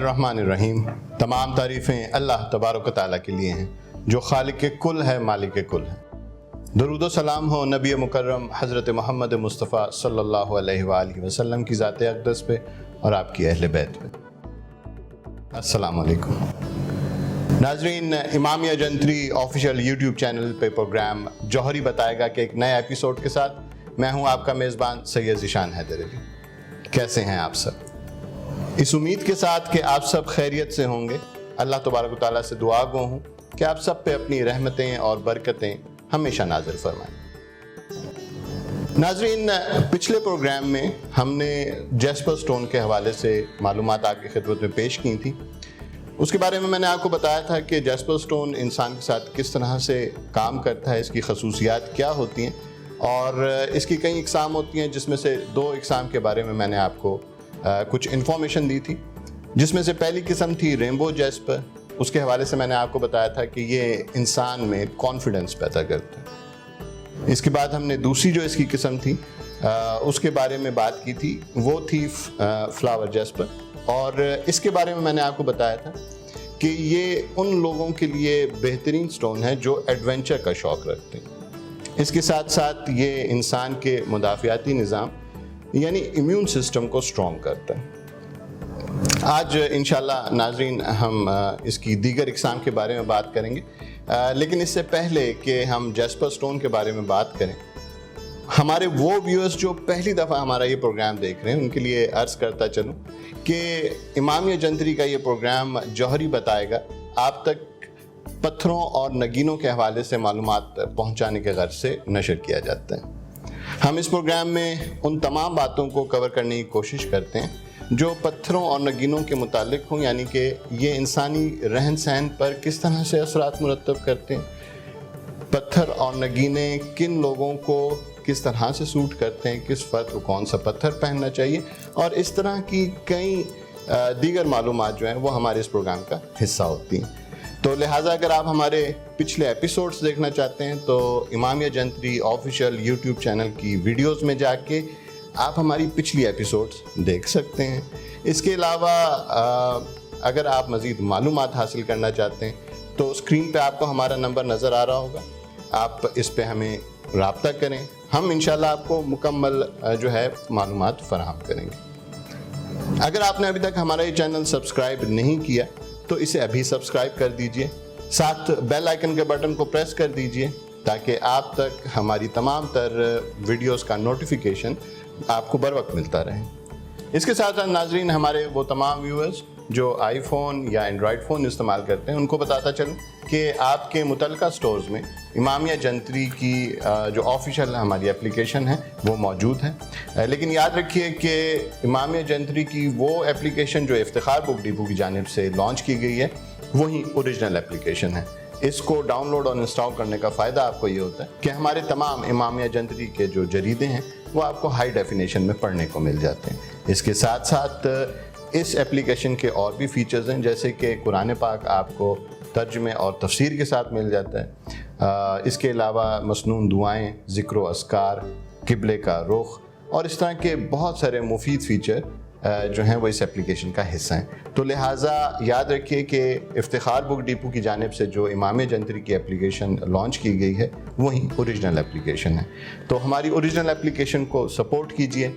बिस्मिल्लाहिर्रहमानिर्रहीम। तमाम तारीफ़ें अल्लाह तबारक व तआला के लिए हैं जो खालिक कुल है, मालिक कुल है। दरूद व सलाम हो नबी मुकर्रम हज़रत मोहम्मद मुस्तफ़ा सल्लल्लाहु अलैहि वसल्लम की ज़ात अक़दस पे और आपकी अहले बैत पे। अस्सलामु अलैकुम नाज़रीन, इमामिया जंतरी ऑफिशियल यूट्यूब चैनल पे प्रोग्राम जौहरी बताएगा कि एक नए एपिसोड के साथ मैं हूँ आपका मेज़बान सैयद ज़ीशान हैदर अली। कैसे हैं आप सब? इस उम्मीद के साथ कि आप सब खैरियत से होंगे, अल्लाह तबारक व तआला से दुआ गो हूँ कि आप सब पे अपनी रहमतें और बरकतें हमेशा नाज़िल फरमाएं। नाज़रीन, पिछले प्रोग्राम में हमने जैस्पर स्टोन के हवाले से मालूमात आपकी खिदमत में पेश की थी। उसके बारे में मैंने आपको बताया था कि जैस्पर स्टोन इंसान के साथ किस तरह से काम करता है, इसकी खसूसियात क्या होती हैं और इसकी कई इकसाम होती हैं, जिसमें से 2 इकसाम के बारे में मैंने आपको कुछ इन्फॉर्मेशन दी थी। जिसमें से पहली किस्म थी रेनबो जैस्पर। उसके हवाले से मैंने आपको बताया था कि ये इंसान में कॉन्फिडेंस पैदा करता है। इसके बाद हमने दूसरी जो इसकी किस्म थी उसके बारे में बात की थी, वो थी फ्लावर जैस्पर। और इसके बारे में मैंने आपको बताया था कि ये उन लोगों के लिए बेहतरीन स्टोन है जो एडवेंचर का शौक़ रखते हैं। इसके साथ साथ ये इंसान के मुदाफ़ियाती निज़ाम यानी इम्यून सिस्टम को स्ट्रॉन्ग करता है। आज इंशाल्लाह नाज़रीन हम इसकी दीगर इक़साम के बारे में बात करेंगे, लेकिन इससे पहले कि हम जैस्पर स्टोन के बारे में बात करें, हमारे वो व्यूअर्स जो पहली दफ़ा हमारा ये प्रोग्राम देख रहे हैं उनके लिए अर्ज़ करता चलूँ कि इमामिया जंतरी का ये प्रोग्राम जौहरी बताएगा आप तक पत्थरों और नगीनों के हवाले से मालूमात पहुँचाने के गर्ज से नशर किया जाता है। हम इस प्रोग्राम में उन तमाम बातों को कवर करने की कोशिश करते हैं जो पत्थरों और नगीनों के मुतालिक हों, यानी कि ये इंसानी रहन सहन पर किस तरह से असरात मुरतब करते हैं, पत्थर और नगीने किन लोगों को किस तरह से सूट करते हैं, किस फ़र्द को कौन सा पत्थर पहनना चाहिए, और इस तरह की कई दीगर मालूमात जो हैं वो हमारे इस प्रोग्राम का हिस्सा होती हैं। तो लिहाजा अगर आप हमारे पिछले एपिसोड्स देखना चाहते हैं तो इमामिया जंतरी ऑफिशियल यूट्यूब चैनल की वीडियोस में जाके आप हमारी पिछली एपिसोड्स देख सकते हैं। इसके अलावा अगर आप मज़ीद मालूमात हासिल करना चाहते हैं तो स्क्रीन पे आपको हमारा नंबर नज़र आ रहा होगा, आप इस पे हमें राब्ता करें, हम इंशाल्लाह आपको मुकम्मल जो है मालूमात फराहम करेंगे। अगर आपने अभी तक हमारा ये चैनल सब्सक्राइब नहीं किया तो इसे अभी सब्सक्राइब कर दीजिए, साथ बेल आइकन के बटन को प्रेस कर दीजिए ताकि आप तक हमारी तमाम तर वीडियोस का नोटिफिकेशन आपको बर वक्त मिलता रहे। इसके साथ साथ नाजरीन, हमारे वो तमाम व्यूअर्स जो आईफोन या एंड्रॉयड फ़ोन इस्तेमाल करते हैं उनको बताता चलूँ कि आपके मुतल्लिका स्टोर्स में इमामिया जंतरी की जो ऑफिशियल हमारी एप्लीकेशन है वो मौजूद है। लेकिन याद रखिए कि इमामिया जंतरी की वो एप्लीकेशन जो इफ्तिखार बुक डिपो की जानिब से लॉन्च की गई है वही ओरिजिनल एप्लीकेशन है। इसको डाउनलोड और इंस्टॉल करने का फ़ायदा आपको ये होता है कि हमारे तमाम इमामिया जंतरी के जो जरीदे हैं वो आपको हाई डेफिनेशन में पढ़ने को मिल जाते हैं। इसके साथ साथ इस एप्लीकेशन के और भी फीचर्स हैं, जैसे कि कुरान पाक आपको तर्जुमे और तफसीर के साथ मिल जाता है। इसके अलावा मसनून दुआएं, ज़िक्र अस्कार, किबले का रुख और इस तरह के बहुत सारे मुफीद फ़ीचर जो हैं वो इस एप्लीकेशन का हिस्सा हैं। तो लिहाजा याद रखिए कि इफ्तिखार बुक डिपो की जानिब से जो इमामिया जंतरी की एप्लीकेशन लॉन्च की गई है वही ओरिजिनल एप्लीकेशन है। तो हमारी ओरिजिनल एप्लीकेशन को सपोर्ट कीजिए,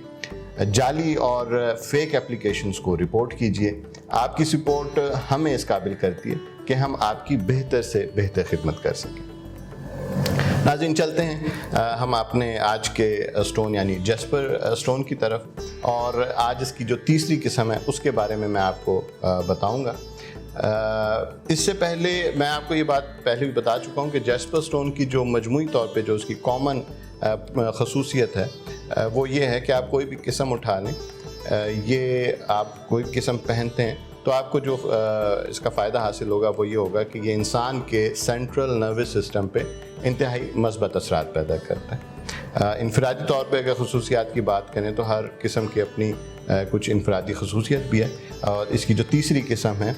जाली और फेक एप्लीकेशंस को रिपोर्ट कीजिए। आपकी सपोर्ट हमें इस काबिल करती है कि हम आपकी बेहतर से बेहतर खिदमत कर सकें। नाज़रीन, चलते हैं हम अपने आज के स्टोन यानी जैस्पर स्टोन की तरफ, और आज इसकी जो तीसरी किस्म है उसके बारे में मैं आपको बताऊंगा। इससे पहले मैं आपको ये बात पहले भी बता चुका हूँ कि जैस्पर स्टोन की जो मजमूई तौर पे जो उसकी कॉमन खसूसियत है वो ये है कि आप कोई भी किस्म उठा लें, ये आप कोई किस्म पहनते हैं तो आपको जो इसका फ़ायदा हासिल होगा वो ये होगा कि ये इंसान के सेंट्रल नर्वस सिस्टम पे इंतहाई मस्बत असरात पैदा करता है। इनफरादी तौर पे अगर खसूसियात की बात करें तो हर किस्म की अपनी कुछ इनफरादी खसूसियत भी है, और इसकी जो तीसरी किस्म है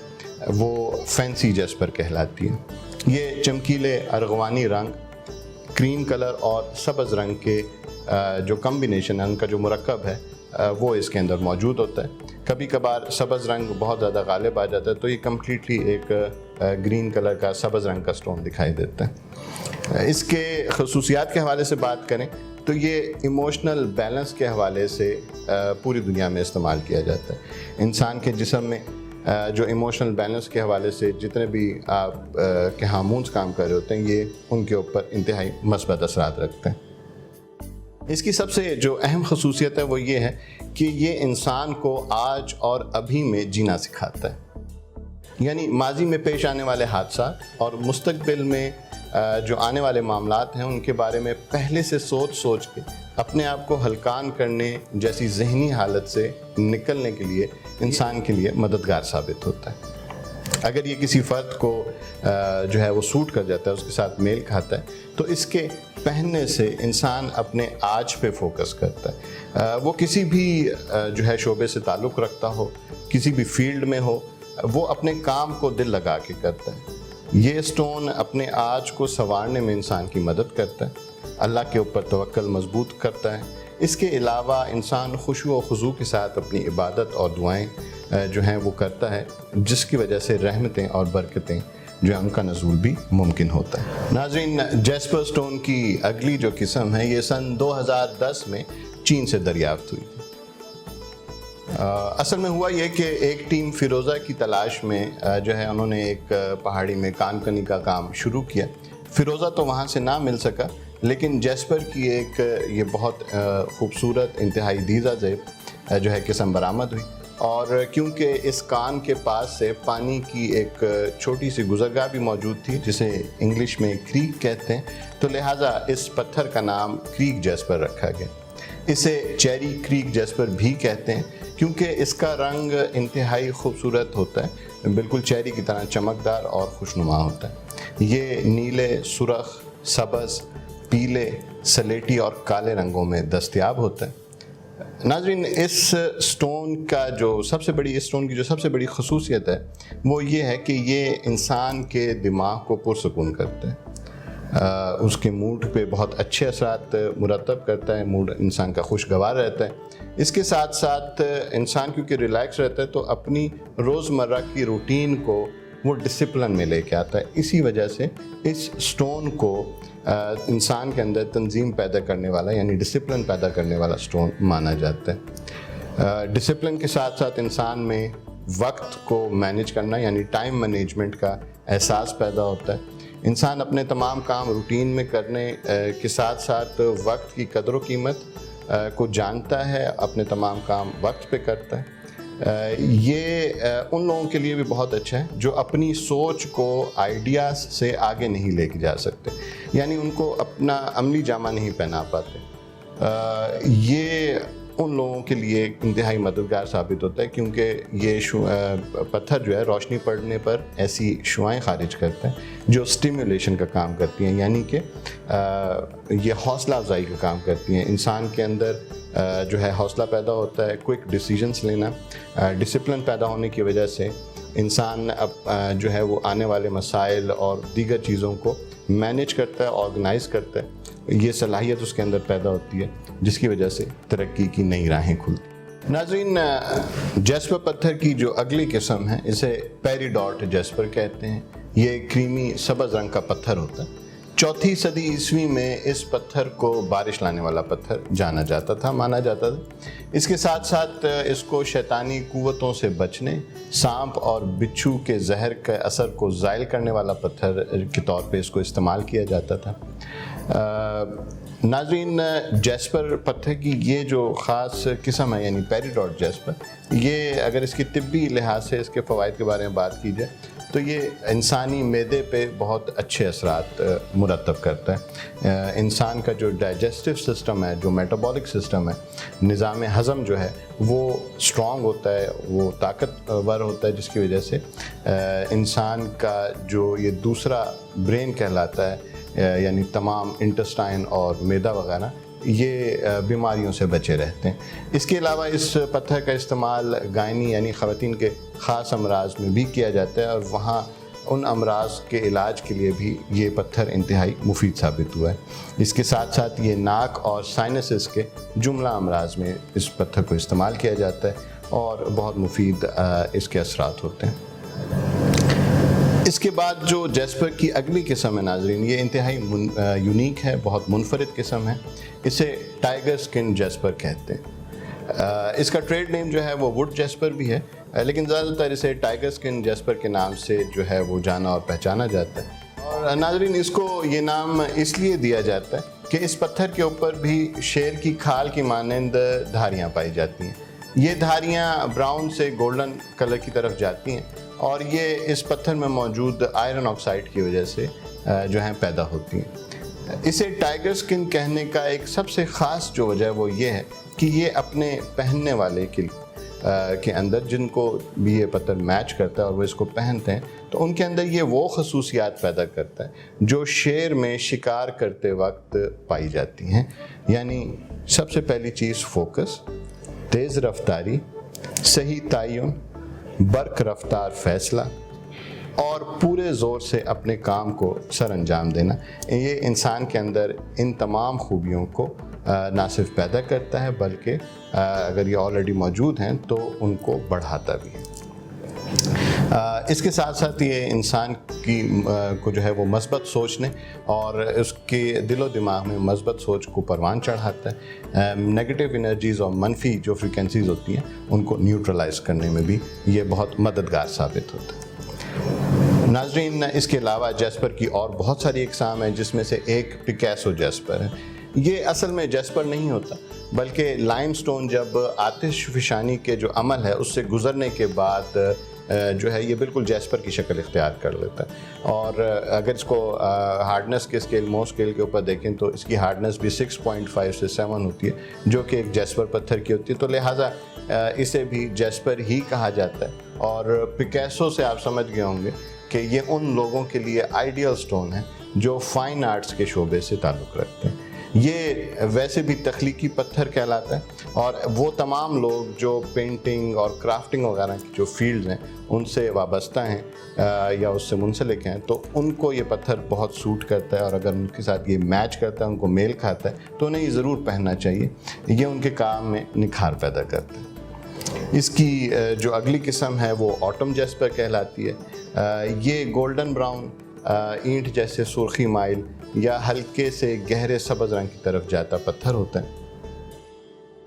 वो फैंसी जैस्पर कहलाती है। ये चमकीले अर्गवानी रंग, क्रीम कलर और सब्ज़ रंग के जो कम्बिनेशन है, उनका जो मुरक्कब है وہ اس کے اندر موجود ہوتا ہے. کبھی کبھار سبز رنگ بہت زیادہ غالب آ جاتا ہے تو یہ کمپلیٹلی ایک گرین کلر کا سبز رنگ کا سٹون دکھائی دیتا ہے. اس کے خصوصیات کے حوالے سے بات کریں تو یہ ایموشنل بیلنس کے حوالے سے پوری دنیا میں استعمال کیا جاتا ہے. انسان کے جسم میں جو ایموشنل بیلنس کے حوالے سے جتنے بھی آپ کے ہارمونز کام کر رہے ہوتے ہیں یہ ان کے اوپر انتہائی مثبت اثرات رکھتے ہیں. اس کی سب سے جو اہم خصوصیت ہے وہ یہ ہے کہ یہ انسان کو آج اور ابھی میں جینا سکھاتا ہے. یعنی ماضی میں پیش آنے والے حادثات اور مستقبل میں جو آنے والے معاملات ہیں ان کے بارے میں پہلے سے سوچ کے اپنے آپ کو ہلکان کرنے جیسی ذہنی حالت سے نکلنے کے لیے انسان کے لیے مددگار ثابت ہوتا ہے. اگر یہ کسی فرد کو جو ہے وہ سوٹ کر جاتا ہے، اس کے ساتھ میل کھاتا ہے، تو اس کے پہننے سے انسان اپنے آج پہ فوکس کرتا ہے. وہ کسی بھی جو ہے شعبے سے تعلق رکھتا ہو، کسی بھی فیلڈ میں ہو، وہ اپنے کام کو دل لگا کے کرتا ہے. یہ سٹون اپنے آج کو سنوارنے میں انسان کی مدد کرتا ہے، اللہ کے اوپر توکل مضبوط کرتا ہے. اس کے علاوہ انسان خشوع و خضوع کے ساتھ اپنی عبادت اور دعائیں جو ہیں وہ کرتا ہے، جس کی وجہ سے رحمتیں اور برکتیں جو ہے ان کا نزول بھی ممکن ہوتا ہے. ناظرین، جیسپر سٹون کی اگلی جو قسم ہے یہ سن 2010 میں چین سے دریافت ہوئی. اصل میں ہوا یہ کہ ایک ٹیم فیروزہ کی تلاش میں جو ہے انہوں نے ایک پہاڑی میں کان کنی کا کام شروع کیا. فیروزہ تو وہاں سے نہ مل سکا، لیکن جیسپر کی ایک یہ بہت خوبصورت انتہائی دیزہ زیب جو ہے قسم برآمد ہوئی. اور کیونکہ اس کان کے پاس سے پانی کی ایک چھوٹی سی گزرگاہ بھی موجود تھی جسے انگلش میں کریک کہتے ہیں، تو لہٰذا اس پتھر کا نام کریک جیسپر رکھا گیا. اسے چیری کریک جیسپر بھی کہتے ہیں کیونکہ اس کا رنگ انتہائی خوبصورت ہوتا ہے، بالکل چیری کی طرح چمکدار اور خوشنما ہوتا ہے. یہ نیلے، سرخ، سبز، پیلے، سلیٹی اور کالے رنگوں میں دستیاب ہوتا ہے. ناظرین، اس سٹون کی جو سب سے بڑی خصوصیت ہے وہ یہ ہے کہ یہ انسان کے دماغ کو پرسکون کرتا ہے، اس کے موڈ پہ بہت اچھے اثرات مرتب کرتا ہے، موڈ انسان کا خوشگوار رہتا ہے. اس کے ساتھ ساتھ انسان کیونکہ ریلیکس رہتا ہے تو اپنی روزمرہ کی روٹین کو وہ ڈسپلن میں لے کے آتا ہے. اسی وجہ سے اس سٹون کو انسان کے اندر تنظیم پیدا کرنے والا یعنی ڈسپلن پیدا کرنے والا سٹون مانا جاتا ہے. ڈسپلن کے ساتھ ساتھ انسان میں وقت کو مینیج کرنا یعنی ٹائم مینجمنٹ کا احساس پیدا ہوتا ہے. انسان اپنے تمام کام روٹین میں کرنے کے ساتھ ساتھ وقت کی قدر و قیمت کو جانتا ہے، اپنے تمام کام وقت پہ کرتا ہے. یہ ان لوگوں کے لیے بھی بہت اچھا ہے جو اپنی سوچ کو آئیڈیاز سے آگے نہیں لے کے جا سکتے، یعنی ان کو اپنا عملی جامہ نہیں پہنا پاتے. یہ ان لوگوں کے لیے انتہائی مددگار ثابت ہوتا ہے کیونکہ یہ پتھر جو ہے روشنی پڑنے پر ایسی شعاعیں خارج کرتا ہے جو سٹیمیولیشن کا کام کرتی ہیں، یعنی کہ یہ حوصلہ افزائی کا کام کرتی ہیں. انسان کے اندر جو ہے حوصلہ پیدا ہوتا ہے، کوئک ڈیسیجنس لینا. ڈسپلن پیدا ہونے کی وجہ سے انسان اب جو ہے وہ آنے والے مسائل اور دیگر چیزوں کو مینیج کرتا ہے، آرگنائز کرتا ہے. یہ صلاحیت اس کے اندر پیدا ہوتی ہے جس کی وجہ سے ترقی کی نئی راہیں کھلتی. ناظرین، جیسپر پتھر کی جو اگلی قسم ہے اسے پیریڈاٹ جیسپر کہتے ہیں. یہ کریمی سبز رنگ کا پتھر ہوتا ہے. 4 صدی عیسوی میں اس پتھر کو بارش لانے والا پتھر مانا جاتا تھا. اس کے ساتھ ساتھ اس کو شیطانی قوتوں سے بچنے، سانپ اور بچھو کے زہر کے اثر کو زائل کرنے والا پتھر کے طور پہ اس کو استعمال کیا جاتا تھا. ناظرین، جیسپر پتھر کی یہ جو خاص قسم ہے یعنی پیریڈاٹ جیسپر، یہ اگر اس کی طبی لحاظ سے اس کے فوائد کے بارے میں بات کی جائے تو یہ انسانی معدے پہ بہت اچھے اثرات مرتب کرتا ہے. انسان کا جو ڈائجسٹو سسٹم ہے، جو میٹابولک سسٹم ہے، نظام ہضم جو ہے وہ اسٹرانگ ہوتا ہے، وہ طاقتور ہوتا ہے، جس کی وجہ سے انسان کا جو یہ دوسرا برین کہلاتا ہے یعنی تمام انٹسٹائن اور معدہ وغیرہ یہ بیماریوں سے بچے رہتے ہیں. اس کے علاوہ اس پتھر کا استعمال گائنی یعنی خواتین کے خاص امراض میں بھی کیا جاتا ہے اور وہاں उन अमराज के इलाज के लिए भी ये पत्थर इंतहाई मुफीद साबित हुआ है। इसके साथ साथ ये नाक और साइनसिस के जुमला अमराज में इस पत्थर को इस्तेमाल किया जाता है और बहुत मुफीद इसके असरात होते हैं। इसके बाद जो जैस्पर की अगली किस्म है नाजरीन, ये इंतहाई यूनिक है, बहुत मुनफरिद किस्म है। इसे टाइगर स्किन जैस्पर कहते हैं। इसका ट्रेड नेम जो है वो वुड जैस्पर भी है, लेकिन ज़्यादातर इसे टाइगर स्किन जैस्पर के नाम से जो है वो जाना और पहचाना जाता है। और नाजरीन, इसको ये नाम इसलिए दिया जाता है कि इस पत्थर के ऊपर भी शेर की खाल की मानंद धारियाँ पाई जाती हैं। ये धारियाँ ब्राउन से गोल्डन कलर की तरफ जाती हैं और ये इस पत्थर में मौजूद आयरन ऑक्साइड की वजह से जो हैं पैदा होती हैं। इसे टाइगर स्किन कहने का एक सबसे ख़ास जो वजह है वो ये है कि ये अपने पहनने वाले के अंदर, जिनको भी ये पत्थर मैच करता है और वो इसको पहनते हैं, तो उनके अंदर ये वो खसूसियात पैदा करता है जो शेर में शिकार करते वक्त पाई जाती हैं। यानी सबसे पहली चीज़ फोकस, तेज़ रफ्तारी, सही तयन, बर्क रफ्तार फैसला और पूरे ज़ोर से अपने काम को सर अंजाम देना। ये इंसान के अंदर इन तमाम खूबियों को ना सिर्फ पैदा करता है बल्कि अगर ये ऑलरेडी मौजूद हैं तो उनको बढ़ाता भी है। इसके साथ साथ ये इंसान को जो है वो मस्बत सोचने और उसके दिलो दिमाग में मस्बत सोच को परवान चढ़ाता है। नेगेटिव एनर्जीज़ और मनफी जो फ्रीक्वेंसीज़ होती हैं उनको न्यूट्रलाइज करने में भी ये बहुत मददगार साबित होता है। नाजरीन, इसके अलावा जैस्पर की और बहुत सारी इकसाम हैं, जिसमें से एक पिकासो जैस्पर है। ये असल में जैस्पर नहीं होता बल्कि लाइमस्टोन जब आतिश फिशानी के जो अमल है उससे गुज़रने के बाद जो है ये बिल्कुल जैस्पर की शक्ल इख्तियार कर लेता है। और अगर इसको हार्डनेस के स्केल, मो स्केल के ऊपर देखें तो इसकी हार्डनेस भी 6.5 से 7 होती है, जो कि एक जैस्पर पत्थर की होती है। तो लिहाजा इसे भी जैस्पर ही कहा जाता है। और पिकासो से आप समझ गए होंगे कि ये उन लोगों के लिए आइडियल स्टोन है जो फाइन आर्ट्स के शोबे से ताल्लुक़ रखते हैं। ये वैसे भी तख्लीकी पत्थर कहलाता है और वो तमाम लोग जो पेंटिंग और क्राफ्टिंग वगैरह की जो फील्ड्स हैं उनसे वाबस्ता हैं या उससे मुंसलिक हैं, तो उनको ये पत्थर बहुत सूट करता है और अगर उनके साथ ये मैच करता है, उनको मेल खाता है, तो उन्हें ये ज़रूर पहनना चाहिए। ये उनके काम में निखार पैदा करता है। इसकी जो अगली किस्म है वो ऑटम जैस्पर कहलाती है। ये गोल्डन ब्राउन, ईंट जैसे सुर्खी माइल या हल्के से गहरे सब्ज़ रंग की तरफ जाता पत्थर होता है।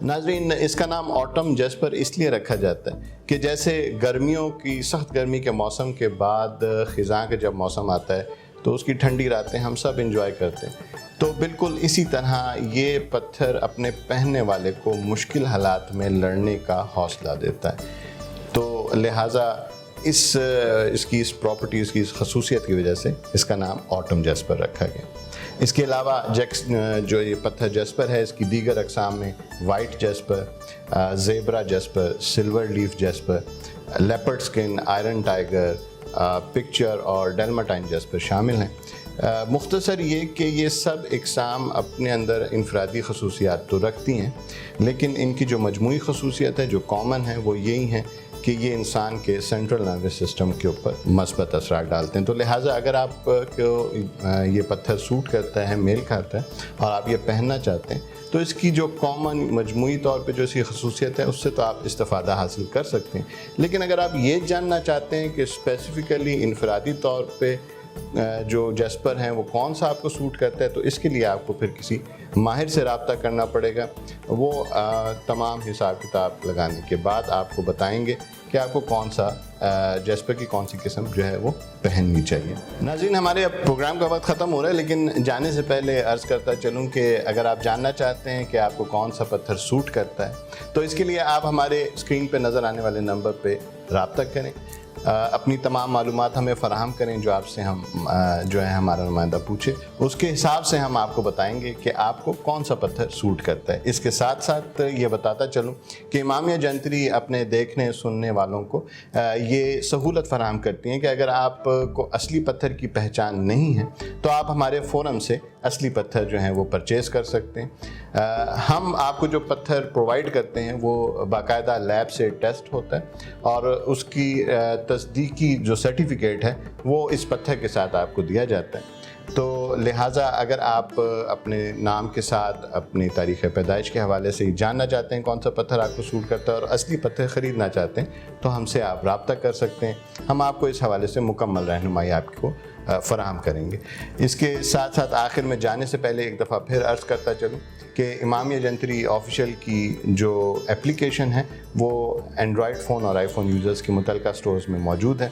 नाजरीन, इसका नाम ऑटम जैस्पर इसलिए रखा जाता है कि जैसे गर्मियों की सख्त गर्मी के मौसम के बाद ख़िज़ां का जब मौसम आता है तो उसकी ठंडी रातें हम सब इंजॉय करते हैं, तो बिल्कुल इसी तरह ये पत्थर अपने पहनने वाले को मुश्किल हालात में लड़ने का हौसला देता है। तो लिहाजा इसकी इस प्रॉपर्टीज़ की इस खसूसियत की वजह से इसका नाम ऑटम जैस्पर रखा गया। इसके अलावा जो ये पत्थर जैस्पर है, इसकी दीगर अक़साम में white jasper, zebra jasper, silver leaf jasper, leopard skin, iron tiger, picture और डेल्माटाइन जैस्पर शामिल हैं। मुख्तसर ये कि ये सब इक़साम अपने अंदर इनफरादी खसूसियात तो रखती हैं, लेकिन इनकी जो मजमूई खसूसियत है, जो कॉमन है, वो यही है कि ये इंसान के सेंट्रल नर्वस सिस्टम के ऊपर मस्बत असरात डालते हैं। तो लिहाजा अगर आप को ये पत्थर सूट करता है, मेल खाता है और आप ये पहनना चाहते हैं, तो इसकी जो कॉमन मजमूई तौर पे जो इसकी खसूसियत है उससे तो आप इस्तिफ़ादा हासिल कर सकते हैं। लेकिन अगर आप ये जानना चाहते हैं कि स्पेसिफ़िकली इनफरादी तौर पे जो जैस्पर हैं वो कौन सा आपको सूट करता है, तो इसके लिए आपको फिर किसी माहिर से रब्ता करना पड़ेगा। वो तमाम हिसाब किताब लगाने के बाद आपको बताएंगे कि आपको कौन सा जैस्पर की कौन सी किस्म जो है वो पहननी चाहिए। नाज़रीन, हमारे अब प्रोग्राम का वक्त ख़त्म हो रहा है, लेकिन जाने से पहले अर्ज़ करता चलूँ कि अगर आप जानना चाहते हैं कि आपको कौन सा पत्थर सूट करता है, तो इसके लिए आप हमारे स्क्रीन पे नज़र आने वाले नंबर पे रब्ता करें, अपनी तमाम मालूमात हमें फ़राहम करें जो आपसे हम जो है हमारा नुमाइंदा पूछे, उसके हिसाब से हम आपको बताएंगे कि आपको कौन सा पत्थर सूट करता है। इसके साथ साथ ये बताता चलूँ कि इमामिया जंतरी अपने देखने सुनने वालों को ये सहूलत फ़राहम करती हैं कि अगर आपको असली पत्थर की पहचान नहीं है तो आप हमारे फ़ोरम से असली पत्थर जो हैं वो परचेज़ कर सकते हैं। हम आपको जो पत्थर प्रोवाइड करते हैं वो बाकायदा लैब से टेस्ट होता है और उसकी تصدیقی جو سرٹیفکیٹ ہے وہ اس پتھر کے ساتھ آپ کو دیا جاتا ہے. تو لہٰذا اگر آپ اپنے نام کے ساتھ اپنی تاریخ پیدائش کے حوالے سے جاننا چاہتے ہیں کون سا پتھر آپ کو سوٹ کرتا ہے اور اصلی پتھر خریدنا چاہتے ہیں تو ہم سے آپ رابطہ کر سکتے ہیں. ہم آپ کو اس حوالے سے مکمل رہنمائی آپ کو فراہم کریں گے. اس کے ساتھ ساتھ آخر میں جانے سے پہلے ایک دفعہ پھر عرض کرتا چلوں کہ امامیہ جنتری آفیشیل کی جو اپلیکیشن ہے وہ اینڈرائڈ فون اور آئی فون یوزرز کے متعلقہ سٹورز میں موجود ہے.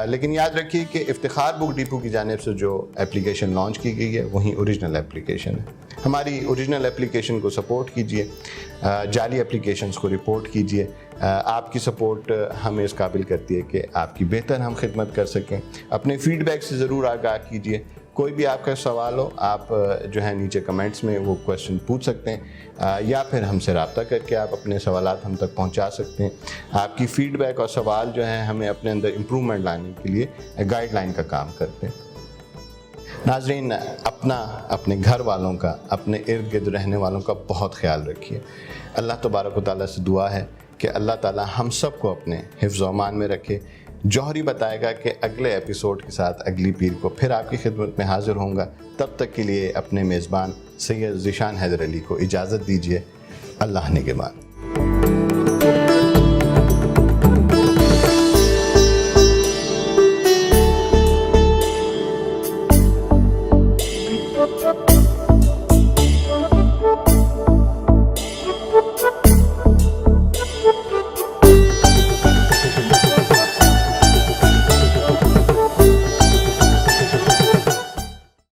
لیکن یاد رکھیے کہ افتخار بک ڈیپو کی جانب سے جو اپلیکیشن لانچ کی گئی ہے وہی اوریجنل اپلیکیشن ہے. ہماری اوریجنل اپلیکیشن کو سپورٹ کیجیے, جعلی اپلیکیشنز کو رپورٹ کیجیے. آپ کی سپورٹ ہمیں اس قابل کرتی ہے کہ آپ کی بہتر ہم خدمت کر سکیں. اپنے فیڈ بیک سے ضرور آگاہ کیجیے. کوئی بھی آپ کا سوال ہو آپ جو ہے نیچے کمنٹس میں وہ کویشچن پوچھ سکتے ہیں یا پھر ہم سے رابطہ کر کے آپ اپنے سوالات ہم تک پہنچا سکتے ہیں. آپ کی فیڈ بیک اور سوال جو ہیں ہمیں اپنے اندر امپرومنٹ لانے کے لیے گائیڈ لائن کا کام کرتے ہیں. ناظرین, اپنے گھر والوں کا, اپنے ارد گرد رہنے والوں کا بہت خیال رکھیے. اللہ تبارک و تعالیٰ سے دعا ہے کہ اللہ تعالیٰ ہم سب کو اپنے حفظ و امان میں رکھے. جوہری بتائے گا کہ اگلے ایپیسوڈ کے ساتھ اگلی پیر کو پھر آپ کی خدمت میں حاضر ہوں گا. تب تک کے لیے اپنے میزبان سید ذیشان حیدر علی کو اجازت دیجیے. اللہ نگہبان.